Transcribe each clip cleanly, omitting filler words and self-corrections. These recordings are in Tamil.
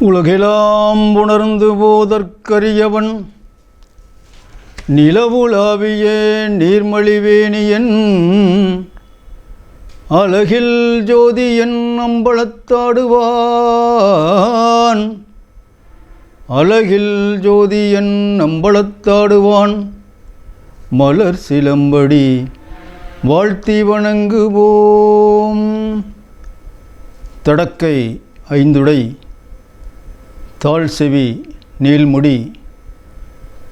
உலகெலாம் உணர்ந்து போதற்கரியவன் நிலவுலாவிய நீர்மலிவேணியன் அழகில் ஜோதியன் அம்பலத்தாடுவான் அழகில் ஜோதியன் அம்பலத்தாடுவான் மலர் சிலம்படி வாழ்த்தி வணங்குவோம். தடக்கை ஐந்துடை தாழ்செவி நீள்முடி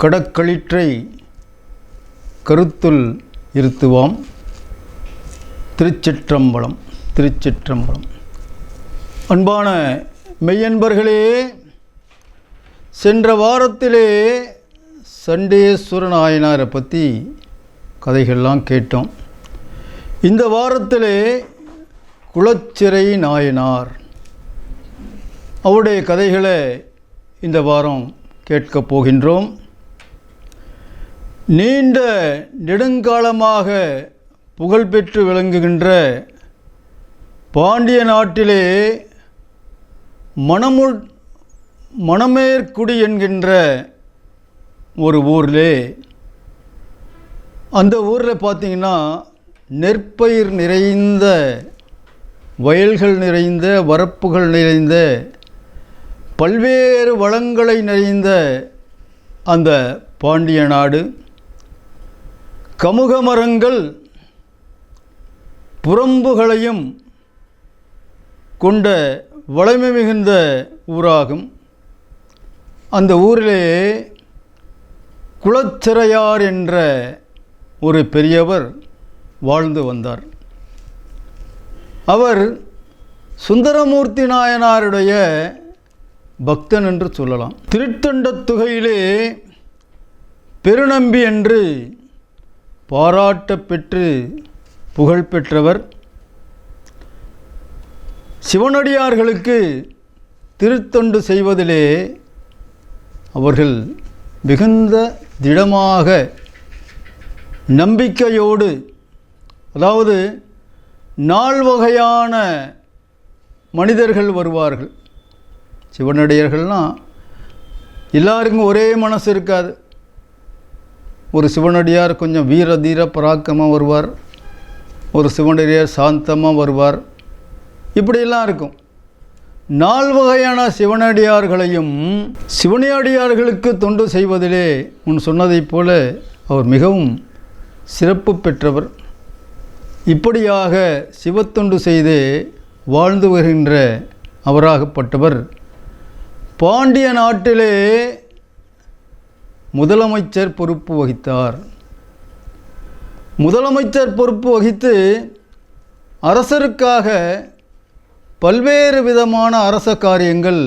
கடக்களிற்றை கருத்துள் இருத்துவாம். திருச்சிற்றம்பலம். திருச்சிற்றம்பலம். அன்பான மெய்யன்பர்களே, சென்ற வாரத்திலே சண்டேஸ்வர நாயனாரை பற்றி கதைகள்லாம் கேட்டோம். இந்த வாரத்திலே குளச்சிறை நாயனார் அவருடைய கதைகளை இந்த வாரம் கேட்கப் போகின்றோம். நீண்ட நெடுங்காலமாக புகழ்பெற்று விளங்குகின்ற பாண்டிய நாட்டிலே மணமேற்குடி என்கின்ற ஒரு ஊரிலே, அந்த ஊரில் பார்த்திங்கன்னா நெற்பயிர் நிறைந்த வயல்கள் நிறைந்த வரப்புகள் நிறைந்த பல்வேறு வளங்களை நிறைந்த அந்த பாண்டிய நாடு, கமுக மரங்கள் புறம்புகளையும் கொண்ட வளமை மிகுந்த ஊராகும். அந்த ஊரிலே குளச்சிறையார் என்ற ஒரு பெரியவர் வாழ்ந்து வந்தார். அவர் சுந்தரமூர்த்தி நாயனாருடைய பக்தன் என்று சொல்லலாம். திருத்தண்டத்துகையிலே பெருநம்பி என்று பாராட்ட பெற்று புகழ் பெற்றவர். சிவனடியார்களுக்கு திருத்தொண்டு செய்வதிலே அவர்கள் மிகுந்த திடமாக நம்பிக்கையோடு, அதாவது 4 வகையான மனிதர்கள் வருவார்கள். சிவனடியார்கள்னால் எல்லாருக்கும் ஒரே மனசு இருக்காது. ஒரு சிவனடியார் கொஞ்சம் வீர தீர பராக்கமாக வருவார், ஒரு சிவனடியார் சாந்தமாக வருவார், இப்படியெல்லாம் இருக்கும். 4 வகையான சிவனடியார்களையும் சிவனடியார்களுக்கு தொண்டு செய்வதிலே முன் சொன்னதைப் போல அவர் மிகவும் சிறப்பு பெற்றவர். இப்படியாக சிவத்தொண்டு செய்து வாழ்ந்து வருகின்ற அவராகப்பட்டவர் பாண்டிய நாட்டிலே முதலமைச்சர் பொறுப்பு வகித்தார். முதலமைச்சர் பொறுப்பு வகித்து அரசருக்காக பல்வேறு விதமான அரச காரியங்கள்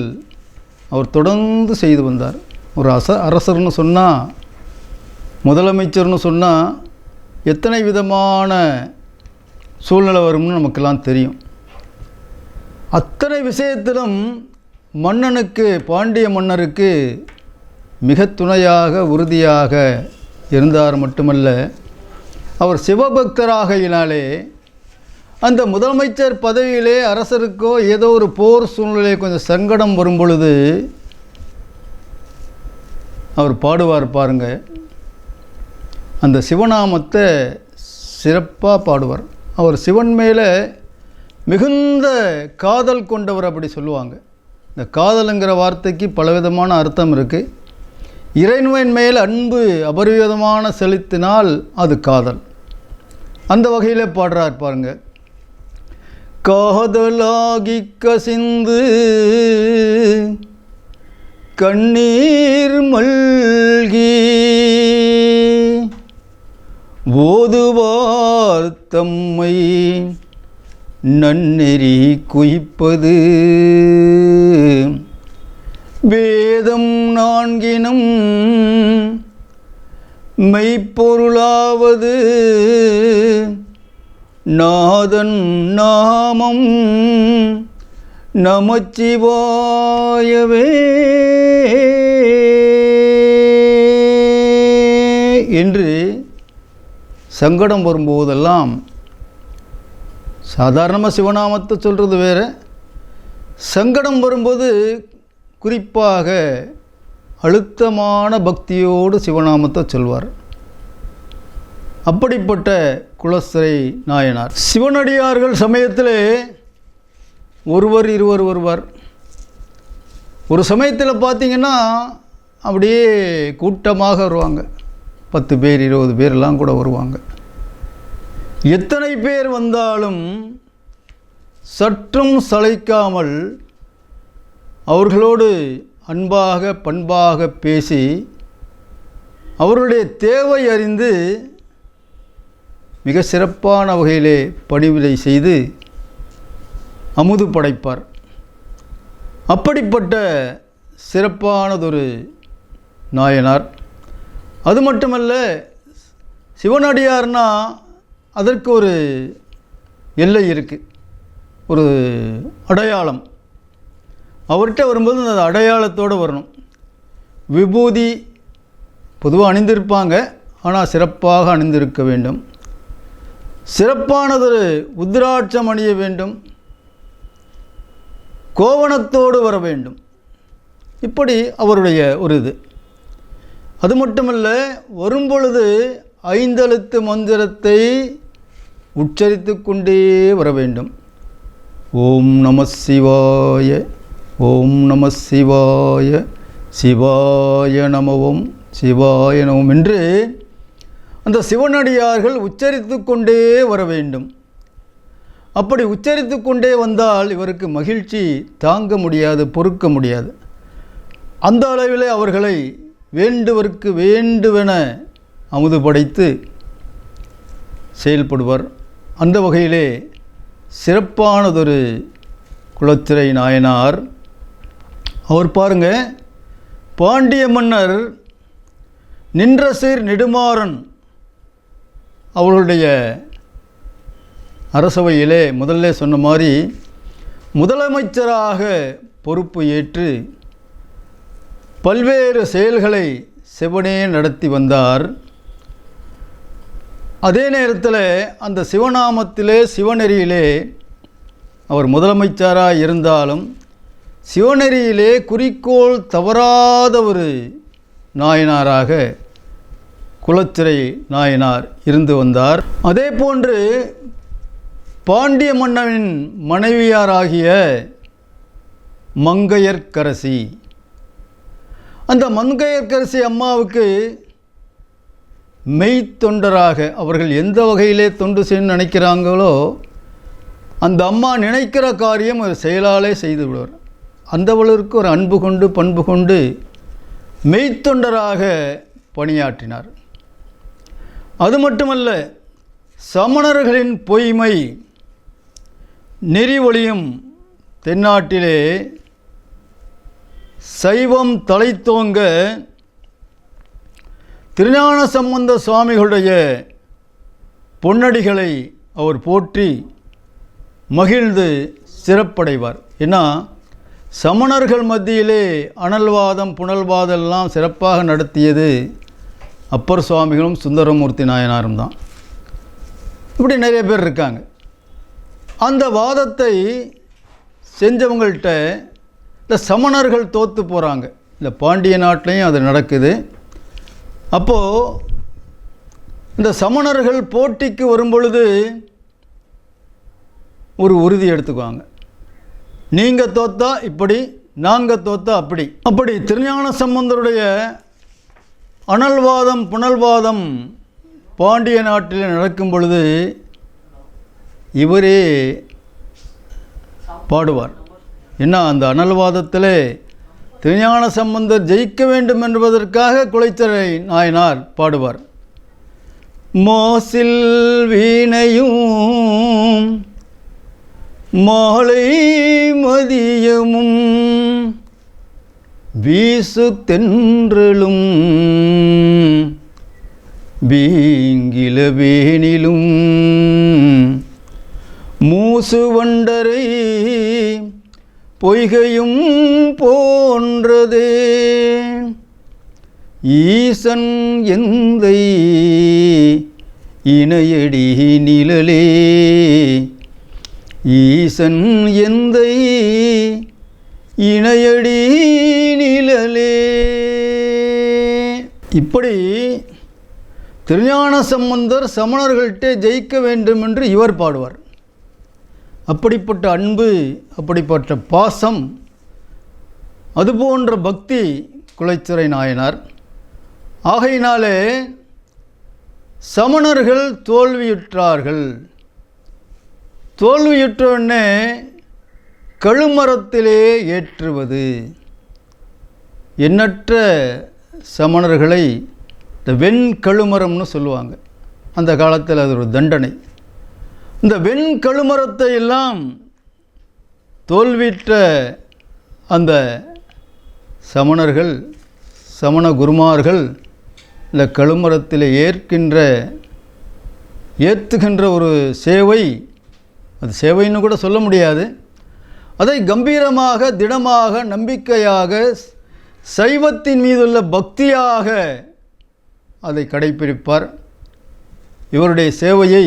அவர் தொடர்ந்து செய்து வந்தார். ஒரு அரசர்னு சொன்னால், முதலமைச்சர்னு சொன்னால் எத்தனை விதமான சூழ்நிலை வரும்னு நமக்கெல்லாம் தெரியும். அத்தனை விஷயத்திலும் மன்னனுக்கு, பாண்டிய மன்னருக்கு மிக துணையாக உறுதியாக இருந்தார். மட்டுமல்ல, அவர் சிவபக்தராகையினாலே அந்த முதலமைச்சர் பதவியிலே அரசருக்கோ ஏதோ ஒரு போர் சூழ்நிலை கொஞ்சம் சங்கடம் வரும் பொழுது அவர் பாடுவார் பாருங்க, அந்த சிவநாமத்தை சிறப்பாக பாடுவார். அவர் சிவன் மேலே மிகுந்த காதல் கொண்டவர் அப்படி சொல்லுவாங்க. இந்த காதலுங்கிற வார்த்தைக்கு பலவிதமான அர்த்தம் இருக்குது. இறைவன் மேல் அன்பு அபரிவிதமான செலுத்தினால் அது காதல். அந்த வகையில் பாடுறார் பாருங்க. காதலாகி கசிந்து கண்ணீர் மல்கி ஓதுவார் தம்மை நன்னெறி குய்ப்பது வேதம் 4 மெய்ப்பொருளாவது நாதன் நாமம் நமச்சிவாயவே என்று சங்கடம் வரும்போதெல்லாம் சாதாரணமாக சிவநாமத்தை சொல்கிறது வேறு, சங்கடம் வரும்போது குறிப்பாக அழுத்தமான பக்தியோடு சிவநாமத்தை சொல்வார். அப்படிப்பட்ட குலச்சிறை நாயனார். சிவனடியார்கள் சமயத்தில் ஒருவர் இருவர் வருவார். ஒரு சமயத்தில் பார்த்திங்கன்னா அப்படியே கூட்டமாக வருவாங்க. 10 பேர் 20 பேர்லாம் கூட வருவாங்க. எத்தனை பேர் வந்தாலும் சற்றும் சளைக்காமல் அவர்களோடு அன்பாக பண்பாக பேசி அவருடைய தேவை அறிந்து மிக சிறப்பான வகையிலே பணிவிடை செய்து அமுது படைப்பார். அப்படிப்பட்ட சிறப்பானதொரு நாயனார். அது மட்டுமல்ல, சிவனடியார்னா அதற்கு ஒரு எல்லை இருக்குது, ஒரு அடையாளம். அவர்கிட்ட வரும்போது அந்த அடையாளத்தோடு வரணும். விபூதி பொதுவாக அணிந்திருப்பாங்க, ஆனால் சிறப்பாக அணிந்திருக்க வேண்டும். சிறப்பானதொரு உத்ராட்சம் அணிய வேண்டும். கோவணத்தோடு வர வேண்டும். இப்படி அவருடைய ஒரு இது. அது மட்டுமல்ல, வரும்பொழுது 5 எழுத்து மந்திரத்தை உச்சரித்து கொண்டே வர வேண்டும். ஓம் நம சிவாய, ஓம் நம சிவாய, சிவாய நமவோம், சிவாய நமம் என்று அந்த சிவனடியார்கள் உச்சரித்து கொண்டே வர வேண்டும். அப்படி உச்சரித்து கொண்டே வந்தால் இவருக்கு மகிழ்ச்சி தாங்க முடியாது, பொறுக்க முடியாது. அந்த அளவில் அவர்களை வேண்டுவருக்கு வேண்டுவென அமுது படைத்து செயல்படுவர். அந்த வகையிலே சிறப்பானதொரு குலச்சிறை நாயனார். அவர் பாருங்க, பாண்டிய மன்னர் நின்றசீர் நெடுமாறன் அவர்களுடைய அரசவையிலே முதல்ல சொன்ன மாதிரி முதலமைச்சராக பொறுப்பு ஏற்று பல்வேறு செயல்களை சிவனே நடத்தி வந்தார். அதே நேரத்தில் அந்த சிவநாமத்திலே சிவநெறியிலே அவர் முதலமைச்சராக இருந்தாலும் சிவநெறியிலே குறிக்கோள் தவறாத ஒரு நாயனாராக குலச்சிறை நாயனார் இருந்து வந்தார். அதே போன்று பாண்டிய மன்னனின் மனைவியாராகிய மங்கையர்க்கரசி, அந்த மங்கையர்க்கரசி அம்மாவுக்கு மெய்த்தொண்டராக அவர்கள் எந்த வகையிலே தொண்டு செய்யணும்னு நினைக்கிறாங்களோ அந்த அம்மா நினைக்கிற காரியம் ஒரு செயலாலே செய்து விடுவார். அந்தவளுக்கு ஒரு அன்பு கொண்டு பண்பு கொண்டு மெய்த்தொண்டராக பணியாற்றினார். அது மட்டுமல்ல, சமணர்களின் பொய்மை நெறி ஒளியும் தென்னாட்டிலே சைவம் தலைத்தோங்க திருஞான சம்பந்த சுவாமிகளுடைய பொன்னடிகளை அவர் போற்றி மகிழ்ந்து சிறப்படைவார். ஏன்னா சமணர்கள் மத்தியிலே அனல்வாதம் புனல்வாதெல்லாம் சிறப்பாக நடத்தியது அப்பர் சுவாமிகளும் சுந்தரமூர்த்தி நாயனாரும் தான். இப்படி நிறைய பேர் இருக்காங்க. அந்த வாதத்தை செஞ்சவங்கள்ட்ட இந்த சமணர்கள் தோற்று போகிறாங்க. இந்த பாண்டிய நாட்டிலையும் அது நடக்குது. அப்போது இந்த சமணர்கள் போட்டிக்கு வரும்பொழுது ஒரு உறுதி எடுத்துக்குவாங்க. நீங்கள் தோத்தா இப்படி, நாங்கள் தோத்தா அப்படி. அப்படி திருஞான சம்பந்தருடைய அனல்வாதம் புனல்வாதம் பாண்டிய நாட்டில் நடக்கும் பொழுது இவரே பாடுவார். என்ன, அந்த அனல்வாதத்தில் திருஞான சம்பந்தர் ஜெயிக்க வேண்டும் என்பதற்காக குலச்சிறை நாயனார் பாடுவார். மோசில் வீணையும் மாலை மதியமும் வீசு தென்றலும் வீங்கில வேனிலும் மூசு வண்டரை பொய்கையும் போன்றதே ஈசன் எந்தை இணையடி நிழலே ஈசன் எந்தை இணையடி இப்படி திருஞான சம்பந்தர் சமணர்கள்ட்டே ஜெயிக்க வேண்டும் என்று இவர் பாடுவார். அப்படிப்பட்ட அன்பு, அப்படிப்பட்ட பாசம், அதுபோன்ற பக்தி குலச்சிறை நாயனார். ஆகையினாலே சமணர்கள் தோல்வியுற்றார்கள். தோல்வியுற்றவுடனே கழுமரத்திலே ஏற்றுவது. எண்ணற்ற சமணர்களை இந்த வெண்கழுமரம்னு சொல்லுவாங்க. அந்த காலத்தில் அது ஒரு தண்டனை. இந்த வெண்கழுமரத்தை எல்லாம் தோல்வியுற்ற அந்த சமணர்கள், சமண குருமார்கள் இந்த கழுமரத்தில் ஏற்றுகின்ற ஒரு சேவை, அது சேவைன்னு கூட சொல்ல முடியாது, அதை கம்பீரமாக, திடமாக, நம்பிக்கையாக, சைவத்தின் மீதுள்ள பக்தியாக அதை கடைப்பிடிப்பார். இவருடைய சேவையை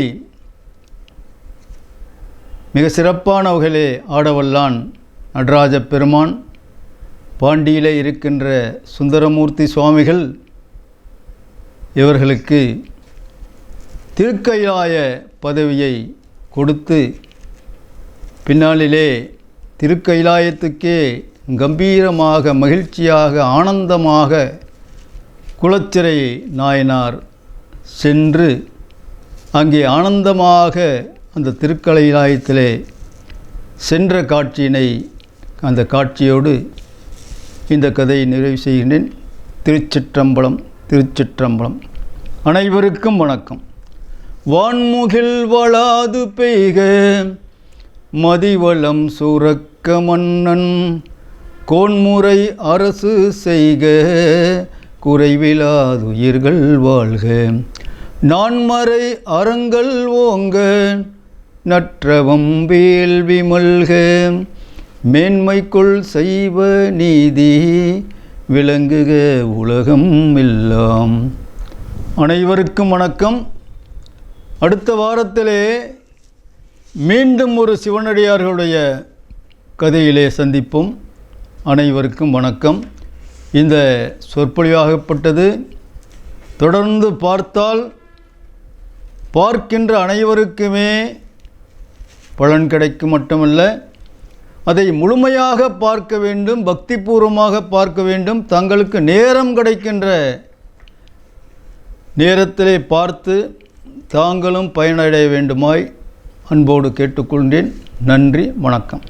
மிக சிறப்பான வகையிலே ஆடவல்லான் நடராஜ பெருமான், பாண்டியிலே இருக்கின்ற சுந்தரமூர்த்தி சுவாமிகள் இவர்களுக்கு திருக்கைலாய பதவியை கொடுத்து பின்னாளிலே திருக்கைலாயத்துக்கே கம்பீரமாக, மகிழ்ச்சியாக, ஆனந்தமாக குலச்சிறை நாயனார் சென்று அங்கே ஆனந்தமாக அந்த திருக்கைலாயத்திலே சென்ற காட்சியினை, அந்த காட்சியோடு இந்த கதையை நிறைவு செய்கின்றேன். திருச்சிற்றம்பலம், திருச்சிற்றம்பலம். அனைவருக்கும் வணக்கம். வான்முகில் வளாது பெய்க, மதிவளம் சுரக்க மன்னன், கோன்முறை அரசு செய்க, குறைவிலாதுயிர்கள் வாழ்க, நான்மறை அறங்கள் ஓங்க, நற்றவம் வேள்வி மல்க, மேன்மைக்குள் செய்வ நீதி விளங்குக உலகம் எல்லாம். அனைவருக்கும் வணக்கம். அடுத்த வாரத்திலே மீண்டும் ஒரு சிவனடியார்களுடைய கதையிலே சந்திப்போம். அனைவருக்கும் வணக்கம். இந்த சொற்பொழிவாகப்பட்டது தொடர்ந்து பார்த்தால் பார்க்கின்ற அனைவருக்குமே பலன் கிடைக்கும் மட்டுமல்ல, அதை முழுமையாக பார்க்க வேண்டும், பக்திபூர்வமாக பார்க்க வேண்டும். தங்களுக்கு நேரம் கிடைக்கின்ற நேரத்திலே பார்த்து தாங்களும் பயனடைய வேண்டுமாய் அன்போடு கேட்டுக்கொள்கிறேன். நன்றி, வணக்கம்.